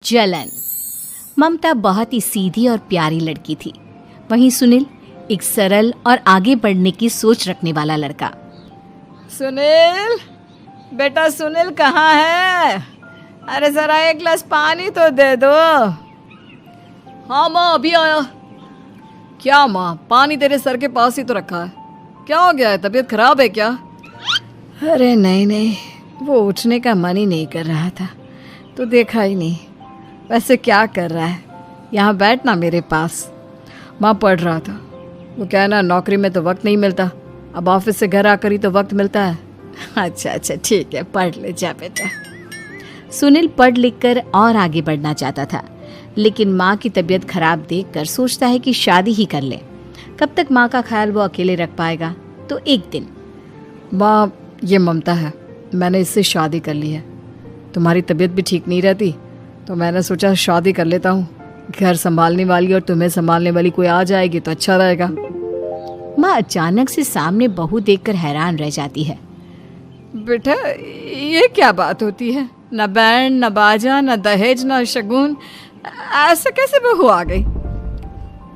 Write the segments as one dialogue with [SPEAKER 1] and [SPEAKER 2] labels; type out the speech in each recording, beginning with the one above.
[SPEAKER 1] जलन। ममता बहुत ही सीधी और प्यारी लड़की थी, वहीं सुनील एक सरल और आगे बढ़ने की सोच रखने वाला लड़का।
[SPEAKER 2] सुनील, बेटा सुनील कहाँ है? अरे जरा एक गिलास पानी तो दे दो। हाँ माँ, अभी आया। क्या माँ, पानी तेरे सर के पास ही तो रखा है, क्या हो गया है? तबीयत खराब है क्या? अरे नहीं नहीं, वो उठने का मन ही नहीं कर रहा था, तो देखा ही नहीं। वैसे क्या कर रहा है? यहाँ बैठ ना मेरे पास। माँ पढ़ रहा था। वो क्या है ना, नौकरी में तो वक्त नहीं मिलता, अब ऑफिस से घर आकर ही तो वक्त मिलता है। अच्छा अच्छा ठीक है, पढ़ ले जा बेटा।
[SPEAKER 1] सुनील पढ़ लिख कर और आगे बढ़ना चाहता था, लेकिन माँ की तबीयत खराब देखकर सोचता है कि शादी ही कर ले। कब तक माँ का ख्याल वो अकेले रख पाएगा? तो एक दिन,
[SPEAKER 2] माँ ये ममता है, मैंने इससे शादी कर ली है। तुम्हारी तबीयत भी ठीक नहीं रहती, तो मैंने सोचा शादी कर लेता हूँ। घर संभालने वाली और तुम्हें संभालने वाली कोई आ जाएगी तो अच्छा रहेगा।
[SPEAKER 1] माँ अचानक से सामने बहू देखकर हैरान रह जाती है।
[SPEAKER 2] बेटा ये क्या बात होती है? न बैंड, न बाजा, न दहेज, न शगुन, ऐसा कैसे बहू आ गई?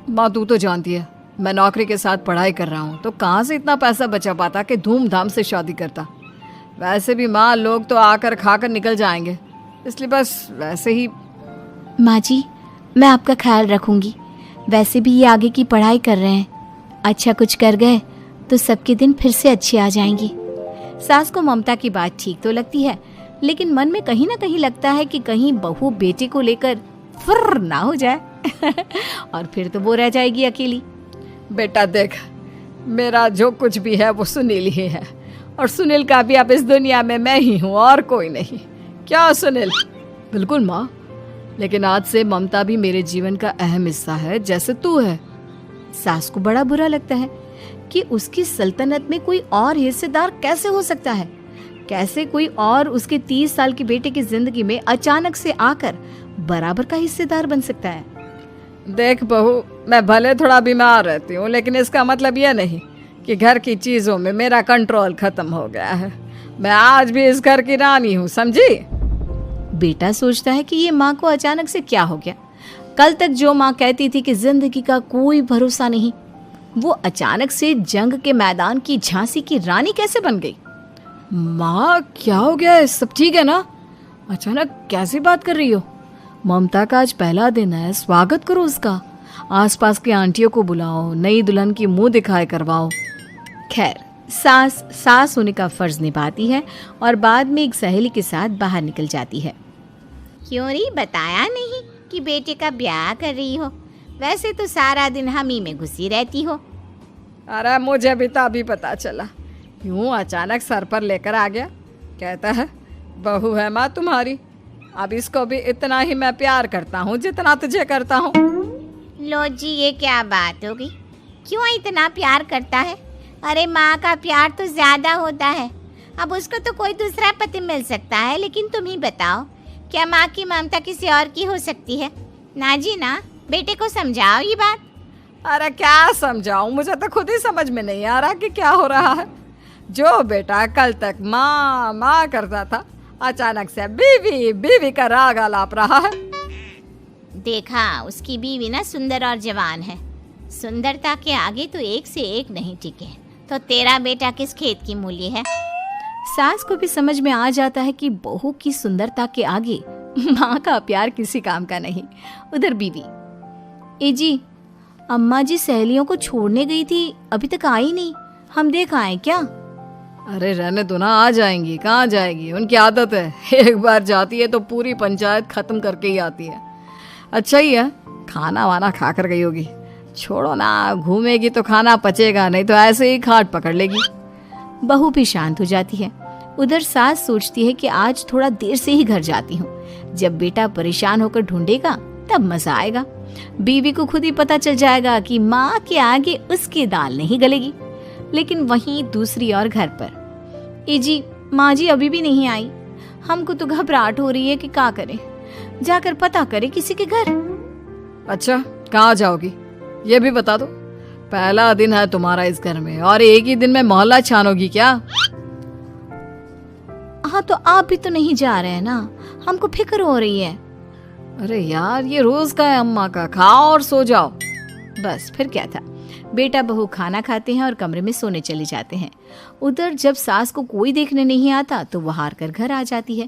[SPEAKER 2] माँ तू तो जानती है, मैं नौकरी के साथ पढ़ाई कर रहा हूँ, तो कहाँ से इतना पैसा बचा पाता कि धूमधाम से शादी करता। वैसे भी माँ, लोग तो आकर खाकर निकल जाएंगे, इसलिए बस वैसे ही।
[SPEAKER 1] माँ जी, मैं आपका ख्याल रखूंगी। वैसे भी ये आगे की पढ़ाई कर रहे हैं, अच्छा कुछ कर गए तो सबके दिन फिर से अच्छे आ जाएंगे। सास को ममता की बात ठीक तो लगती है, लेकिन मन में कहीं ना कहीं लगता है कि कहीं बहू बेटे को लेकर फुर्र ना हो जाए और फिर तो वो रह जाएगी अकेली।
[SPEAKER 2] बेटा देख, मेरा जो कुछ भी है वो सुनील ही है, और सुनील का भी अब इस दुनिया में मैं ही हूँ और कोई नहीं। क्या सुनील? बिल्कुल माँ, लेकिन आज से ममता भी मेरे जीवन का अहम हिस्सा है, जैसे तू है।
[SPEAKER 1] सास को बड़ा बुरा लगता है कि उसकी सल्तनत में कोई और हिस्सेदार कैसे हो सकता है। कैसे कोई और उसके 30 साल के बेटे की जिंदगी में अचानक से आकर बराबर का हिस्सेदार बन सकता है।
[SPEAKER 2] देख बहू, मैं भले थोड़ा बीमार रहती हूँ, लेकिन इसका मतलब यह नहीं कि घर की चीजों में मेरा कंट्रोल खत्म हो गया है। मैं आज भी इस घर की रानी हूँ, समझी?
[SPEAKER 1] बेटा सोचता है कि ये माँ को अचानक से क्या हो गया। कल तक जो माँ कहती थी कि जिंदगी का कोई भरोसा नहीं, वो अचानक से जंग के मैदान की झांसी की रानी कैसे बन गई?
[SPEAKER 2] माँ क्या हो गया है? सब ठीक है ना? अचानक कैसी बात कर रही हो? ममता का आज पहला दिन है, स्वागत करो उसका। आसपास की आंटियों को बुलाओ, नई दुल्हन की मुंह दिखाए करवाओ।
[SPEAKER 1] खैर, सास होने का फर्ज निभाती है और बाद में एक सहेली के साथ बाहर निकल जाती है।
[SPEAKER 3] क्यों री बताया नहीं कि बेटे का ब्याह कर रही हो? वैसे तो सारा दिन हम ही में घुसी रहती हो।
[SPEAKER 2] अरे मुझे भी तो अभी पता चला, यूं अचानक सर पर लेकर आ गया। कहता है बहू है माँ तुम्हारी, अब इसको भी इतना ही मैं प्यार करता हूँ जितना तुझे करता हूँ।
[SPEAKER 3] लो जी, ये क्या बात होगी? क्यों इतना प्यार करता है? अरे माँ का प्यार तो ज्यादा होता है। अब उसको तो कोई दूसरा पति मिल सकता है, लेकिन तुम ही बताओ, क्या माँ की ममता किसी और की हो सकती है? ना जी ना, बेटे को समझाओ ये बात।
[SPEAKER 2] अरे क्या समझाऊं, मुझे तो खुद ही समझ में नहीं आ रहा कि क्या हो रहा है। जो बेटा कल तक माँ माँ करता था, अचानक से बीवी बीवी का राग आलाप रहा है।
[SPEAKER 3] देखा, उसकी बीवी ना सुंदर और जवान है। सुंदरता के आगे तो एक से एक नहीं टिके, तो तेरा बेटा किस खेत की मूली है?
[SPEAKER 1] सास को भी समझ में आ जाता है कि बहू की सुंदरता के आगे माँ का प्यार किसी काम का नहीं। उधर बीवी, ए जी, अम्मा जी सहेलियों को छोड़ने गई थी, अभी तक आई नहीं, हम देख आए क्या?
[SPEAKER 2] अरे रहने दो ना, आ जाएंगी। कहाँ जाएगी, उनकी आदत है, एक बार जाती है तो पूरी पंचायत खत्म करके ही आती है। अच्छा ही है, खाना वाना खा कर गई होगी। छोड़ो ना, घूमेगी तो खाना पचेगा, नहीं तो ऐसे ही खाट पकड़ लेगी।
[SPEAKER 1] बहू भी शांत हो जाती है। उधर सास सोचती है कि आज थोड़ा देर से ही घर जाती हूँ, जब बेटा परेशान होकर ढूंढेगा तब मजा आएगा। बीवी को खुद ही पता चल जाएगा कि माँ के आगे उसकी दाल नहीं गलेगी। लेकिन वहीं दूसरी ओर घर पर, ए जी, माँ जी अभी भी नहीं आई, हमको तो घबराहट हो रही है कि क्या करें, जाकर पता करें किसी के घर।
[SPEAKER 2] अच्छा, कहाँ जाओगी ये भी बता दो। पहला दिन है तुम्हारा इस घर में और एक ही दिन में मोहल्ला छानोगी क्या?
[SPEAKER 1] हाँ, तो आप भी तो नहीं जा रहे हैं ना, हमको फिक्र हो रही है।
[SPEAKER 2] अरे यार, ये रोज का है अम्मा का, खाओ और सो जाओ।
[SPEAKER 1] बस फिर क्या था। बेटा बहू खाना खाते हैं और कमरे में सोने चले जाते हैं। उधर जब सास को कोई देखने नहीं आता तो वो हार कर घर आ जाती है,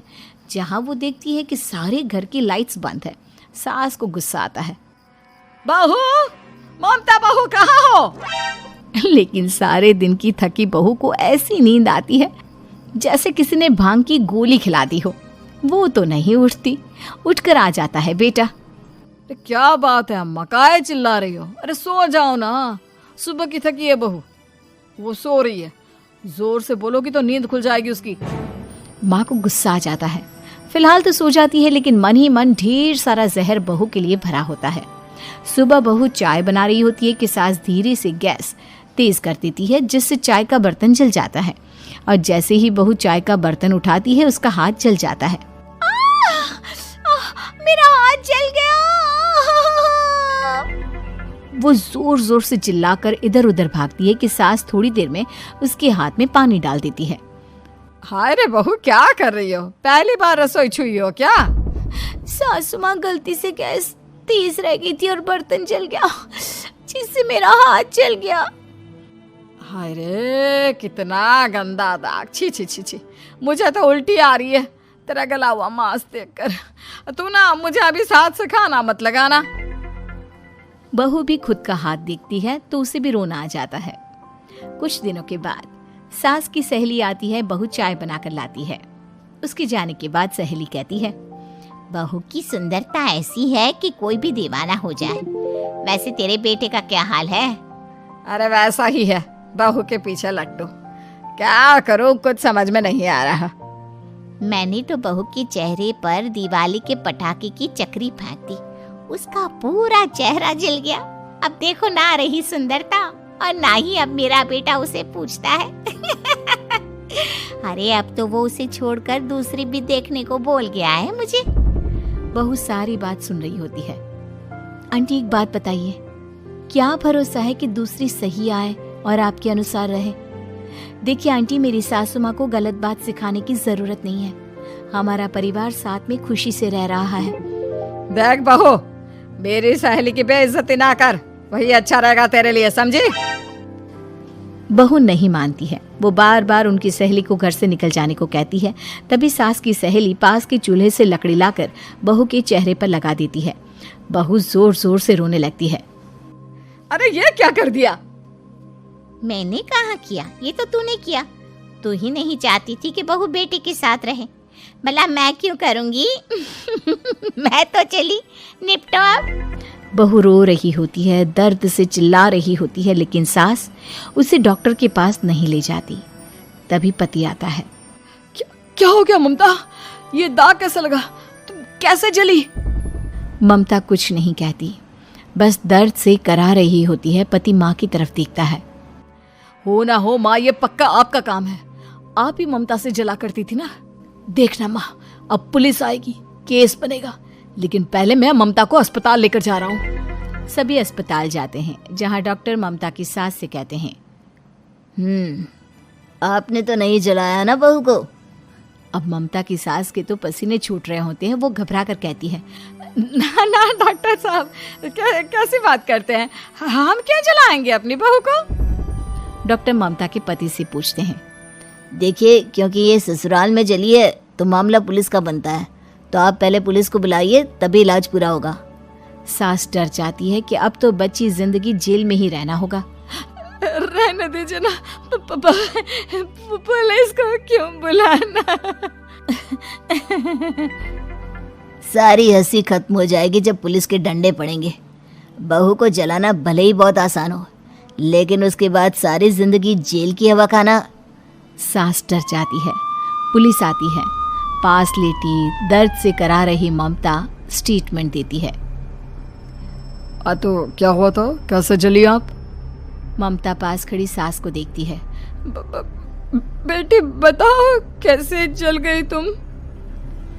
[SPEAKER 1] जहाँ वो देखती है कि सारे घर की लाइट्स बंद है। सास को गुस्सा आता है।
[SPEAKER 2] बहू, ममता बहू कहाँ हो?
[SPEAKER 1] लेकिन सारे दिन की थकी बहू को ऐसी नींद आती है जैसे किसी ने भांग की गोली खिला दी हो। वो तो नहीं उठती। उठकर आ जाता है बेटा।
[SPEAKER 2] अरे क्या बात है अम्मा, काहे चिल्ला रही हो? अरे सो जाओ ना, सुबह की थकी है बहू, वो सो रही है। जोर से बोलोगी तो नींद खुल जाएगी उसकी।
[SPEAKER 1] माँ को गुस्सा आ जाता है। फिलहाल तो सो जाती है, लेकिन मन ही मन ढेर सारा जहर बहू के लिए भरा होता है। सुबह बहू चाय बना रही होती है कि सास धीरे से गैस तेज कर देती है, जिससे चाय का बर्तन जल जाता है। और जैसे ही बहू चाय का बर्तन उठाती है, उसका हाथ जल जाता है।
[SPEAKER 3] मेरा हाथ जल गया।
[SPEAKER 1] वो जोर जोर से चिल्लाकर इधर उधर भागती है कि सास थोड़ी देर में उसके हाथ में पानी डाल देती है।
[SPEAKER 2] हाय रे बहू, क्या कर रही हो? पहली बार रसोई छुई हो क्या?
[SPEAKER 1] सासू माँ गलती से गैस तेज रह गई थी और बर्तन जल गया, जिससे मेरा हाथ जल गया।
[SPEAKER 2] हाय रे, कितना गंदा दाग। छी छी छी छी, मुझे तो उल्टी आ रही है तेरा गला हुआ मांस देखकर। तू ना मुझे अभी साथ से खाना मत लगाना।
[SPEAKER 1] बहू भी खुद का हाथ देखती है तो उसे भी रोना आ जाता है। कुछ दिनों के बाद सास की सहेली आती है। बहू चाय बनाकर लाती है। उसके जाने के बाद सहेली कहती है,
[SPEAKER 3] बहू की सुंदरता ऐसी है कि कोई भी दीवाना हो जाए। वैसे तेरे बेटे का क्या हाल है?
[SPEAKER 2] अरे वैसा ही है, बहू के पीछे लट्टू। क्या करूं, कुछ समझ में नहीं आ रहा।
[SPEAKER 3] मैंने तो बहू के चेहरे पर दिवाली के पटाखे की चक्री फेंक दी, उसका पूरा चेहरा जल गया। अब देखो ना रही सुंदरता, और ना ही अब मेरा बेटा उसे पूछता है। अरे अब तो वो उसे छोड़कर दूसरी भी देखने को बोल गया है मुझे।
[SPEAKER 1] बहू सारी बात सुन रही होती है। आंटी एक बात बताइए, क्या भरोसा है कि दूसरी सही आए और आपके अनुसार रहे? देखिए आंटी, मेरी सासू माँ को गलत बात सिखाने की जरूरत नहीं है। हमारा परिवार साथ में खुशी से रह रहा है।
[SPEAKER 2] देख बहू, मेरी सहेली की बेइज्जती ना कर, वही अच्छा रहेगा तेरे लिए, समझी?
[SPEAKER 1] बहू नहीं मानती है। वो बार बार उनकी सहेली को घर से निकल जाने को कहती है। तभी सास की सहेली पास के चूल्हे से लकड़ी लाकर बहू के चेहरे पर लगा देती है। बहू जोर जोर से रोने लगती है।
[SPEAKER 2] अरे ये क्या कर दिया?
[SPEAKER 3] मैंने कहाँ किया, ये तो तूने किया। तू ही नहीं चाहती थी कि बहू बेटे के साथ रहे, भला मैं क्यों करूंगी? मैं तो चली, निपटो अब।
[SPEAKER 1] बहू रो रही होती है, दर्द से चिल्ला रही होती है, लेकिन सास उसे डॉक्टर के पास नहीं ले जाती। तभी पति आता है।
[SPEAKER 2] क्या हो गया ममता? ये दाग कैसे लगा? तुम कैसे जली?
[SPEAKER 1] ममता कुछ नहीं कहती, बस दर्द से करा रही होती है। पति माँ की तरफ देखता है।
[SPEAKER 2] हो ना हो माँ, ये पक्का आपका काम है। आप ही ममता से जला करती थी ना। देखना माँ, अब पुलिस आएगी, केस बनेगा, लेकिन पहले मैं ममता को अस्पताल लेकर जा रहा हूँ।
[SPEAKER 1] सभी अस्पताल जाते हैं, जहाँ डॉक्टर ममता की सास से कहते हैं,
[SPEAKER 3] आपने तो नहीं जलाया ना बहू को?
[SPEAKER 1] अब ममता की सास के तो पसीने छूट रहे होते हैं। वो घबरा कर कहती है,
[SPEAKER 2] ना ना डॉक्टर साहब, कैसी बात करते हैं? हम क्या जलाएंगे अपनी बहू को?
[SPEAKER 1] डॉक्टर ममता के पति से पूछते हैं।
[SPEAKER 3] देखिए, क्योंकि ये ससुराल में जली है तो मामला पुलिस का बनता है, तो आप पहले पुलिस को बुलाइए, तभी इलाज पूरा होगा।
[SPEAKER 1] सास डर जाती है कि अब तो बच्ची जिंदगी जेल में ही रहना होगा।
[SPEAKER 2] रहने दीजिए ना, पुलिस को क्यों बुलाना?
[SPEAKER 3] सारी हंसी खत्म हो जाएगी जब पुलिस के डंडे पड़ेंगे। बहू को जलाना भले ही बहुत आसान हो, लेकिन उसके बाद सारी जिंदगी जेल की हवा खाना।
[SPEAKER 1] सास डर जाती है। पुलिस आती है। पास लेटी दर्द से करा रही ममता स्टेटमेंट देती है।
[SPEAKER 2] तो क्या हुआ था? कैसे जली आप?
[SPEAKER 1] ममता पास खड़ी सास को देखती है।
[SPEAKER 2] बेटी बताओ, कैसे जल गई तुम?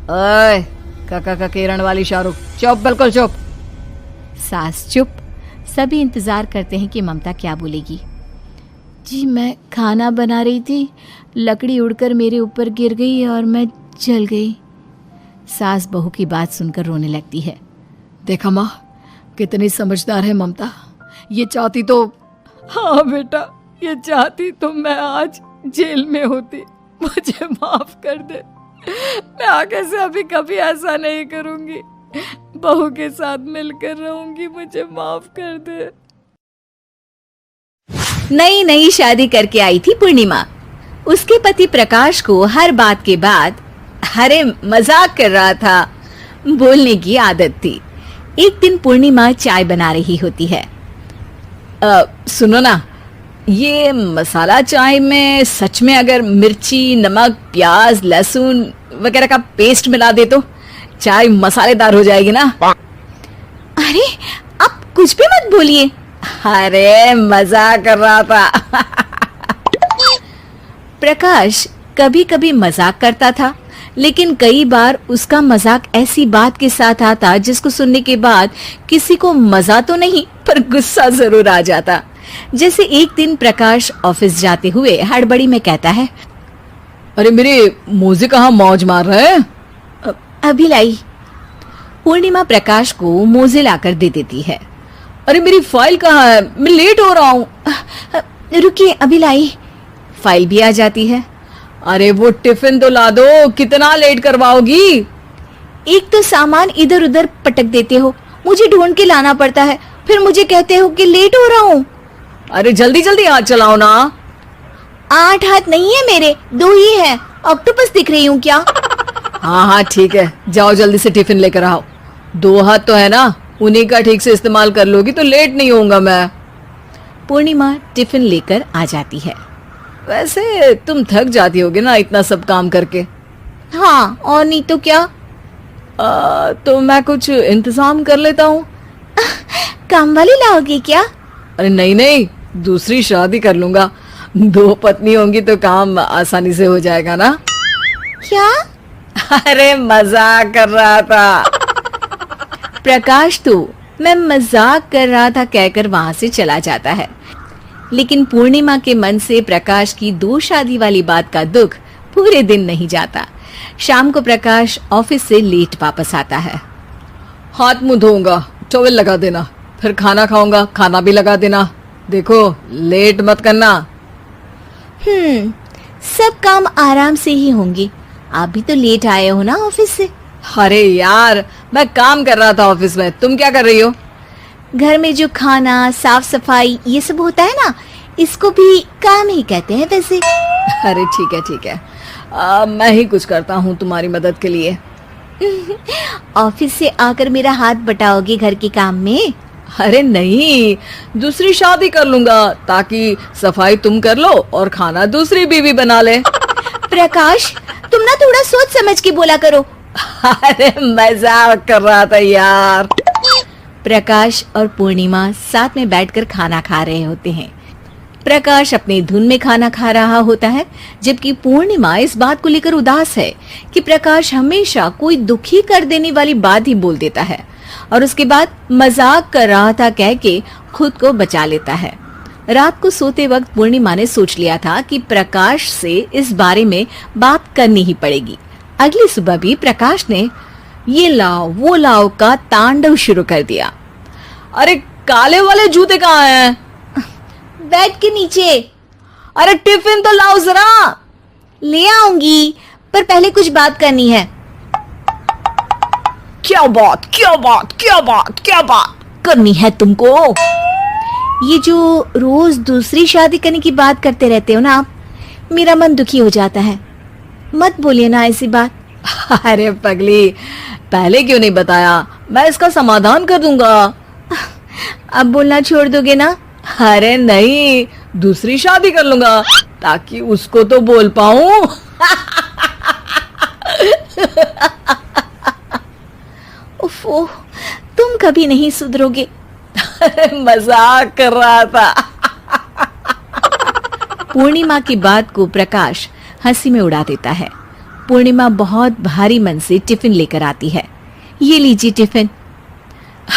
[SPEAKER 2] ओए, काका का किरण वाली शाहरुख, चुप, बिल्कुल चुप।
[SPEAKER 1] सास चुप। सभी इंतजार करते हैं कि ममता क्या बोलेगी। जी मैं खाना बना रही थी, लकड़ी उड़कर मेरे ऊपर गिर गई और मैं जल गई। सास बहू की बात सुनकर रोने लगती है।
[SPEAKER 2] देखा माँ, कितनी समझदार है ममता। ये चाहती तो, हाँ बेटा, ये चाहती तो मैं आज जेल में होती। मुझे माफ कर दे, मैं आगे से अभी कभी ऐसा नहीं करूंगी। बहू के साथ मिलकर रहूंगी, मुझे माफ कर दे।
[SPEAKER 1] नई नई शादी करके आई थी पूर्णिमा। उसके पति प्रकाश को हर बात के बाद अरे मजाक कर रहा था बोलने की आदत थी। एक दिन पूर्णिमा चाय बना रही होती है।
[SPEAKER 2] सुनो ना, ये मसाला चाय में सच में अगर मिर्ची, नमक, प्याज, लहसुन वगैरह का पेस्ट मिला दे तो चाय मसालेदार हो जाएगी ना?
[SPEAKER 1] अरे आप कुछ भी मत बोलिए।
[SPEAKER 2] अरे मजाक कर रहा था।
[SPEAKER 1] प्रकाश कभी कभी मजाक करता था, लेकिन कई बार उसका मजाक ऐसी बात के साथ आता जिसको सुनने के बाद किसी को मजा तो नहीं पर गुस्सा जरूर आ जाता। जैसे एक दिन प्रकाश ऑफिस जाते हुए हड़बड़ी में कहता है,
[SPEAKER 2] अरे मेरे मोजे कहाँ मौज मार रहे हैं?
[SPEAKER 1] अभी लाई। पूर्णिमा प्रकाश को मोजे लाकर दे देती है।
[SPEAKER 2] अरे मेरी फाइल कहाँ है? मैं लेट हो रहा हूँ।
[SPEAKER 1] रुकिए अभी लाई। फाइल भी आ जाती है।
[SPEAKER 2] अरे वो टिफिन तो ला दो, कितना लेट करवाओगी?
[SPEAKER 1] एक तो सामान इधर उधर पटक देते हो, मुझे ढूंढ के लाना पड़ता है, फिर मुझे कहते हो कि लेट हो रहा हूँ।
[SPEAKER 2] अरे जल्दी जल्दी हाथ चलाओ ना।
[SPEAKER 1] 8 हाथ नहीं है मेरे, 2 ही है। ऑक्टोपस दिख रही हूँ क्या?
[SPEAKER 2] हाँ हाँ ठीक है, जाओ जल्दी से टिफिन लेकर आओ। 2 हाथ तो है ना, उन्हीं का ठीक से इस्तेमाल कर लोगी तो लेट नहीं होऊंगा मैं।
[SPEAKER 1] पूर्णिमा टिफिन लेकर आ जाती है।
[SPEAKER 2] वैसे तुम थक जाती होगी ना इतना सब काम करके।
[SPEAKER 1] हाँ, और नहीं तो क्या।
[SPEAKER 2] तो मैं कुछ इंतजाम कर लेता हूँ।
[SPEAKER 1] काम वाली लाओगी क्या?
[SPEAKER 2] अरे नहीं नहीं, दूसरी शादी कर लूंगा। 2 पत्नी होंगी तो काम आसानी से हो जाएगा ना।
[SPEAKER 1] क्या?
[SPEAKER 2] अरे मजाक कर रहा था।
[SPEAKER 1] प्रकाश तो मैं मजाक कर रहा था कहकर वहां से चला जाता है। लेकिन पूर्णिमा के मन से प्रकाश की 2 शादी वाली बात का दुख पूरे दिन नहीं जाता। शाम को प्रकाश ऑफिस से लेट वापस आता है।
[SPEAKER 2] हाथ मुंह धोऊंगा, टॉवल लगा देना, फिर खाना खाऊंगा, खाना भी लगा देना। देखो लेट मत करना।
[SPEAKER 1] सब काम आराम से ही होंगे। आप भी तो लेट आए हो ना ऑफिस से।
[SPEAKER 2] अरे यार, मैं काम कर रहा था ऑफिस में, तुम क्या कर रही हो?
[SPEAKER 1] घर में जो खाना, साफ सफाई ये सब होता है ना, इसको भी काम ही कहते हैं वैसे।
[SPEAKER 2] अरे ठीक है ठीक है, मैं ही कुछ करता हूँ तुम्हारी मदद के लिए।
[SPEAKER 1] ऑफिस से आकर मेरा हाथ बटाओगे घर के काम में?
[SPEAKER 2] अरे नहीं, दूसरी शादी कर लूंगा ताकि सफाई तुम कर लो और खाना दूसरी बीवी बना ले।
[SPEAKER 1] प्रकाश, तुम ना थोड़ा सोच समझ के बोला करो।
[SPEAKER 2] अरे मजाक कर रहा था यार।
[SPEAKER 1] प्रकाश और पूर्णिमा साथ में बैठकर खाना खा रहे होते हैं। प्रकाश अपनी धुन में खाना खा रहा होता है, जबकि पूर्णिमा इस बात को लेकर उदास है कि प्रकाश हमेशा कोई दुखी कर देने वाली बात ही बोल देता है और उसके बाद मजाक कर रहा था कह के खुद को बचा लेता है। रात को सोते वक्त पूर्णिमा ने सोच लिया था कि प्रकाश से इस बारे में बात करनी ही पड़ेगी। अगली सुबह भी प्रकाश ने ये लाओ वो लाओ का तांडव शुरू कर दिया।
[SPEAKER 2] अरे काले वाले जूते कहाँ हैं?
[SPEAKER 1] बेड के नीचे।
[SPEAKER 2] अरे टिफिन तो लाओ जरा।
[SPEAKER 1] ले आऊंगी, पर पहले कुछ बात करनी है।
[SPEAKER 2] क्या बात क्या बात क्या बात क्या बात
[SPEAKER 1] करनी है तुमको? ये जो रोज दूसरी शादी करने की बात करते रहते हो ना आप, मेरा मन दुखी हो जाता है। मत बोलिए ना ऐसी बात।
[SPEAKER 2] अरे पगली, पहले क्यों नहीं बताया? मैं इसका समाधान कर दूंगा।
[SPEAKER 1] अब बोलना छोड़ दोगे ना?
[SPEAKER 2] अरे नहीं, दूसरी शादी कर लूंगा ताकि उसको तो बोल पाऊं।
[SPEAKER 1] उफ़ो, तुम कभी नहीं सुधरोगे।
[SPEAKER 2] मजाक कर रहा था।
[SPEAKER 1] पूर्णिमा की बात को प्रकाश हंसी में उड़ा देता है। पूर्णिमा बहुत भारी मन से टिफिन लेकर आती है। ये लीजिए टिफिन।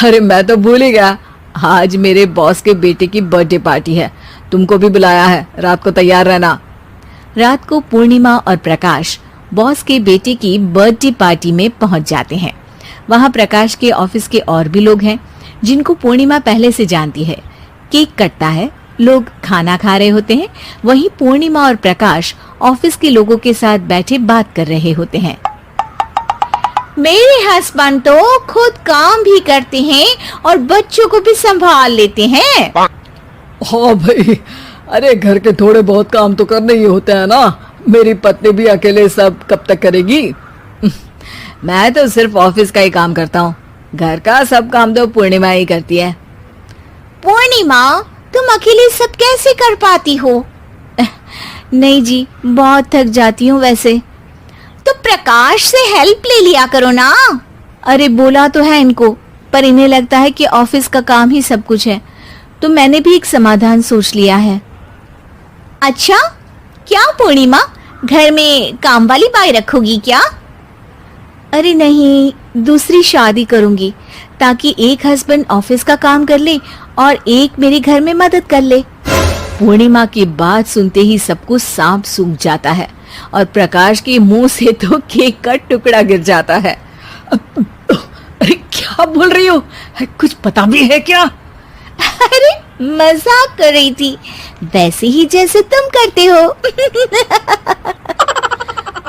[SPEAKER 2] अरे मैं तो भूल ही गया, आज मेरे बॉस के बेटे की बर्थडे पार्टी है, तुमको भी बुलाया है, रात को तैयार रहना।
[SPEAKER 1] रात को पूर्णिमा और प्रकाश बॉस के बेटे की बर्थडे पार्टी में पहुंच जाते हैं। वहां प्रकाश के ऑफिस के और भी लोग हैं जिनको पूर्णिमा पहले से जानती है। केक कटता है, लोग खाना खा रहे होते हैं। वहीं पूर्णिमा और प्रकाश ऑफिस के लोगों के साथ बैठे बात कर रहे होते हैं।
[SPEAKER 3] मेरे हस्बैंड तो खुद काम भी करते हैं और बच्चों को भी संभाल लेते हैं।
[SPEAKER 2] हाँ भाई, अरे घर के थोड़े बहुत काम तो करने ही होते हैं ना। मेरी पत्नी भी अकेले सब कब तक करेगी? मैं तो सिर्फ ऑफिस का ही काम करता हूँ, घर का सब काम तो पूर्णिमा ही करती है।
[SPEAKER 3] पूर्णिमा, तुम अकेले सब कैसे कर पाती हो?
[SPEAKER 1] नहीं जी, बहुत थक जाती हूँ वैसे।
[SPEAKER 3] तो प्रकाश से हेल्प ले लिया करो ना।
[SPEAKER 1] अरे बोला तो है इनको, पर इन्हें लगता है कि ऑफिस का काम ही सब कुछ है, तो मैंने भी एक समाधान सोच लिया है।
[SPEAKER 3] अच्छा, क्या पूर्णिमा, घर में काम वाली बाई रखोगी क्या?
[SPEAKER 1] अरे नहीं, दूसरी शादी करूंगी ताकि एक हस्बैंड ऑफिस का काम कर ले और एक मेरे घर में मदद कर ले। पूर्णिमा की बात सुनते ही सब कुछ सांप सूख जाता है और प्रकाश के मुंह से तो केक का टुकड़ा गिर जाता है।
[SPEAKER 2] अरे क्या बोल रही हो? कुछ पता भी है क्या?
[SPEAKER 3] अरे मजाक कर रही थी, वैसे ही जैसे तुम करते हो।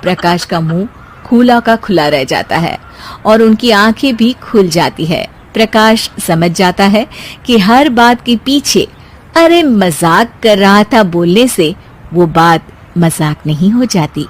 [SPEAKER 1] प्रकाश का मुंह खुला का खुला रह जाता है और उनकी आंखें भी खुल जाती है। प्रकाश समझ जाता है कि हर बात के पीछे अरे मजाक कर रहा था बोलने से वो बात मजाक नहीं हो जाती।